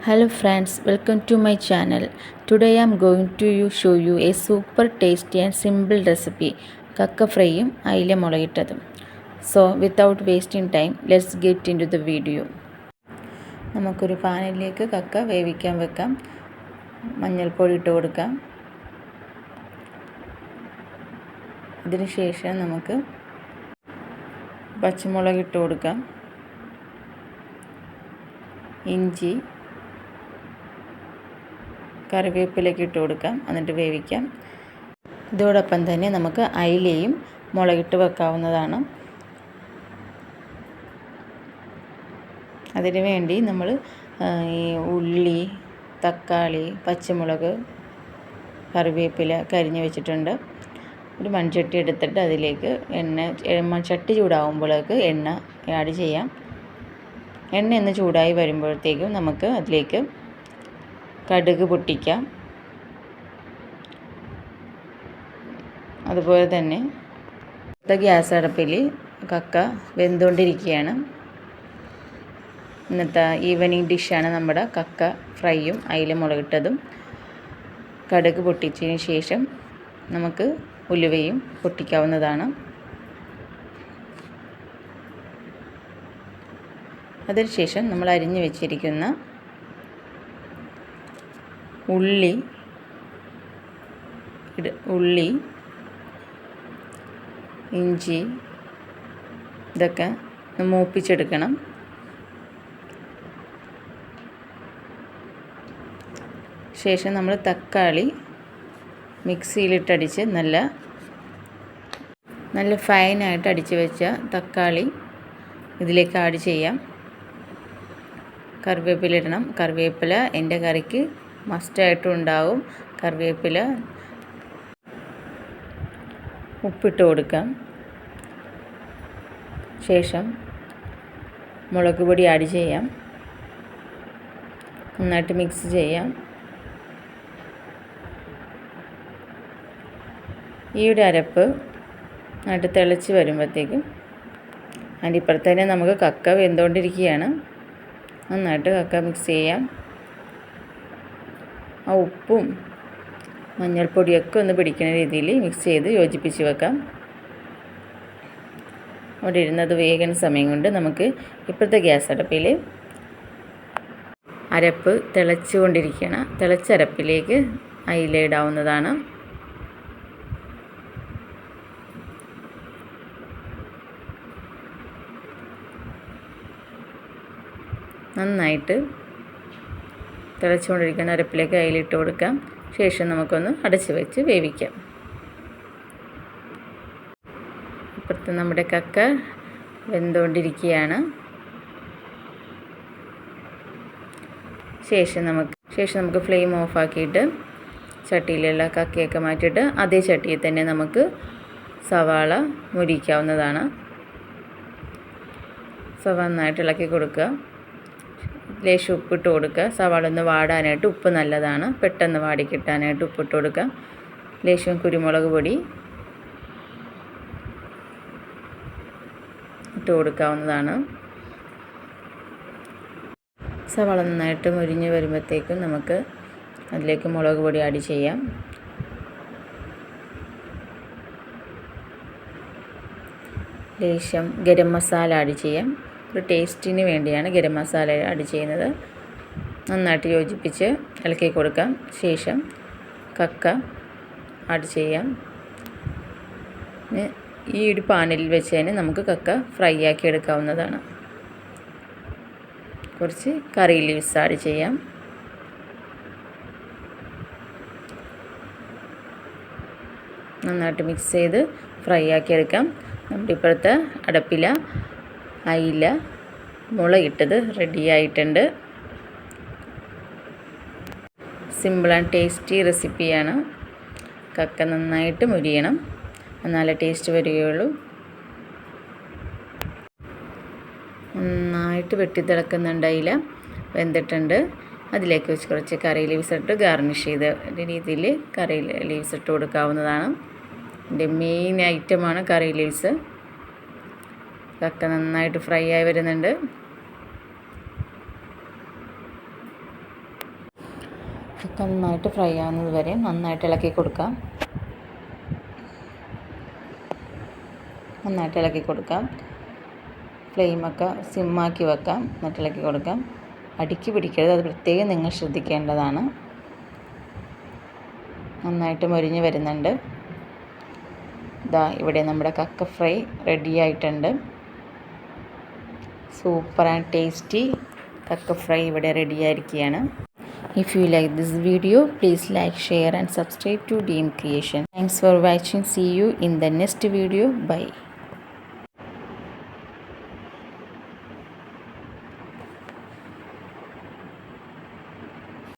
Hello friends, welcome to my channel. Today I am going to show you a super tasty and simple recipe, kakka fryയും അയില മുളകിട്ടതും. So without wasting time, let's get into the video. നമുക്കൊരു പാനിലേക്ക് കക്ക വേവിക്കാൻ വെക്കാം. മഞ്ഞൾപ്പൊടി ഇട്ട് കൊടുക്കാം. അതിനുശേഷം നമുക്ക് പച്ചമുളക് ഇട്ട് കൊടുക്കാം. ഇഞ്ചി കറിവേപ്പിലേക്ക് ഇട്ട് കൊടുക്കാം. എന്നിട്ട് വേവിക്കാം. ഇതോടൊപ്പം തന്നെ നമുക്ക് അയിലയും മുളകിട്ട് വെക്കാവുന്നതാണ്. അതിനു വേണ്ടി നമ്മൾ ഈ ഉള്ളി, തക്കാളി, പച്ചമുളക്, കറിവേപ്പില കരിഞ്ഞ് വെച്ചിട്ടുണ്ട്. ഒരു മൺചട്ടി എടുത്തിട്ട് അതിലേക്ക് ചട്ടി ചൂടാകുമ്പോഴേക്ക് എണ്ണ ആഡ് ചെയ്യാം. എണ്ണ ഒന്ന് ചൂടായി വരുമ്പോഴത്തേക്കും നമുക്ക് അതിലേക്ക് കടുക് പൊട്ടിക്കാം. അതുപോലെ തന്നെ ഗ്യാസ് അടുപ്പിൽ കക്ക വെന്തുകൊണ്ടിരിക്കുകയാണ്. ഇന്നത്തെ ഈവനിങ് ഡിഷാണ് നമ്മുടെ കക്ക ഫ്രൈയും അയില മുളകിട്ടതും. കടുക് പൊട്ടിച്ചതിന് ശേഷം നമുക്ക് ഉലുവയും പൊട്ടിക്കാവുന്നതാണ്. അതിനുശേഷം നമ്മൾ അരിഞ്ഞു വെച്ചിരിക്കുന്ന ഉള്ളി, ഇഞ്ചി ഇതൊക്കെ മൂപ്പിച്ചെടുക്കണം. ശേഷം നമ്മൾ തക്കാളി മിക്സിയിലിട്ടടിച്ച് നല്ല ഫൈനായിട്ട് അടിച്ച് വെച്ച തക്കാളി ഇതിലേക്ക് ആഡ് ചെയ്യാം. കറിവേപ്പില ഇടണം. കറിവേപ്പില എൻ്റെ കറിക്ക് മസ്റ്റായിട്ടും ഉണ്ടാവും. കറിവേപ്പില ഉപ്പിട്ട് കൊടുക്കാം. ശേഷം മുളക് പൊടി ആഡ് ചെയ്യാം. നന്നായിട്ട് മിക്സ് ചെയ്യാം. ഈ ഒരു അരപ്പ് നന്നായിട്ട് തിളച്ച് വരുമ്പോഴത്തേക്കും അതിൻ്റെ ഇപ്പുറത്ത് തന്നെ നമുക്ക് കക്ക വെന്തുകൊണ്ടിരിക്കുകയാണ്. നന്നായിട്ട് കക്ക മിക്സ് ചെയ്യാം. ആ ഉപ്പും മഞ്ഞൾപ്പൊടിയൊക്കെ ഒന്ന് പിടിക്കുന്ന രീതിയിൽ മിക്സ് ചെയ്ത് യോജിപ്പിച്ച് വെക്കാം. അവിടെ ഇരുന്നത് വേഗം സമയം കൊണ്ട് നമുക്ക് ഇപ്പോഴത്തെ ഗ്യാസ് അടുപ്പിൽ അരപ്പ് തിളച്ചുകൊണ്ടിരിക്കുകയാണ്. തിളച്ച അരപ്പിലേക്ക് അയില ഇടാവുന്നതാണ്. നന്നായിട്ട് തിളച്ചുകൊണ്ടിരിക്കുന്ന അരപ്പിലേക്ക് അയിലിട്ട് കൊടുക്കാം. ശേഷം നമുക്കൊന്ന് അടച്ച് വെച്ച് വേവിക്കാം. ഇപ്പുറത്ത് നമ്മുടെ കക്ക വെന്തുകൊണ്ടിരിക്കുകയാണ്. ശേഷം നമുക്ക് ഫ്ലെയിം ഓഫാക്കിയിട്ട് ചട്ടിയിലുള്ള കക്കയൊക്കെ മാറ്റിയിട്ട് അതേ ചട്ടിയിൽ തന്നെ നമുക്ക് സവാള മുരിക്കാവുന്നതാണ്. സവാള നന്നായിട്ട് ഇളക്കി കൊടുക്കുക. ലേശം ഉപ്പിട്ട് കൊടുക്കുക. സവാള ഒന്ന് വാടാനായിട്ട് ഉപ്പ് നല്ലതാണ്. പെട്ടെന്ന് വാടി കിട്ടാനായിട്ട് ഉപ്പിട്ട് കൊടുക്കുക. ലേശം കുരുമുളക് പൊടി ഇട്ട് കൊടുക്കാവുന്നതാണ്. സവാള നന്നായിട്ട് മുരിഞ്ഞ് വരുമ്പോഴത്തേക്കും നമുക്ക് അതിലേക്ക് മുളക് പൊടി ആഡ് ചെയ്യാം. ലേശം ഗരം മസാല ആഡ് ചെയ്യാം. ഒരു ടേസ്റ്റിന് വേണ്ടിയാണ് ഗരം മസാല ആഡ് ചെയ്യുന്നത്. നന്നായിട്ട് യോജിപ്പിച്ച് ഇളക്കി കൊടുക്കാം. ശേഷം കക്ക ആഡ് ചെയ്യാം. ഈ ഒരു പാനിൽ വെച്ച് തന്നെ നമുക്ക് കക്ക ഫ്രൈ ആക്കി എടുക്കാവുന്നതാണ്. കുറച്ച് കറി ലീവ്സ് ആഡ് ചെയ്യാം. നന്നായിട്ട് മിക്സ് ചെയ്ത് ഫ്രൈ ആക്കി എടുക്കാം. നമ്മുടെ ഇപ്പോഴത്തെ അടപ്പില അയില മുളകിട്ടത് റെഡി ആയിട്ടുണ്ട്. സിമ്പിൾ ആൻഡ് ടേസ്റ്റി റെസിപ്പിയാണ്. കക്ക നന്നായിട്ട് മുരിയണം, എന്നാലേ ടേസ്റ്റ് വരികയുള്ളൂ. നന്നായിട്ട് വെട്ടിത്തിളക്കുന്നുണ്ട് അയില. വെന്തിട്ടുണ്ട്. അതിലേക്ക് വെച്ച് കുറച്ച് കറി ലീവ്സ് ഇട്ട് ഗാർണിഷ് ചെയ്ത രീതിയിൽ കറി ലീവ്സ് ഇട്ട് കൊടുക്കാവുന്നതാണ്. ഇതിൻ്റെ മെയിൻ ഐറ്റമാണ് കറി ലീവ്സ്. കക്ക നന്നായിട്ട് ഫ്രൈ ആയി വരുന്നുണ്ട്. കക്ക നന്നായിട്ട് ഫ്രൈ ആവുന്നത് വരെ നന്നായിട്ട് ഇളക്കി കൊടുക്കാം. ഫ്ലെയിമൊക്കെ സിമ്മാക്കി വെക്കാം. എന്നിട്ട് ഇളക്കി കൊടുക്കാം. അടുക്കി പിടിക്കരുത്, അത് പ്രത്യേകം നിങ്ങൾ ശ്രദ്ധിക്കേണ്ടതാണ്. നന്നായിട്ട് മൊരിഞ്ഞ് വരുന്നുണ്ട്. ഇവിടെ നമ്മുടെ കക്ക ഫ്രൈ റെഡി ആയിട്ടുണ്ട്. സൂപ്പർ ആൻഡ് ടേസ്റ്റി കക്ക ഫ്രൈ ഇവിടെ റെഡി ആയിരിക്കുകയാണ്. If you like this video, please like, share and subscribe to Dream Creation. Thanks for watching. See you in the next video. Bye.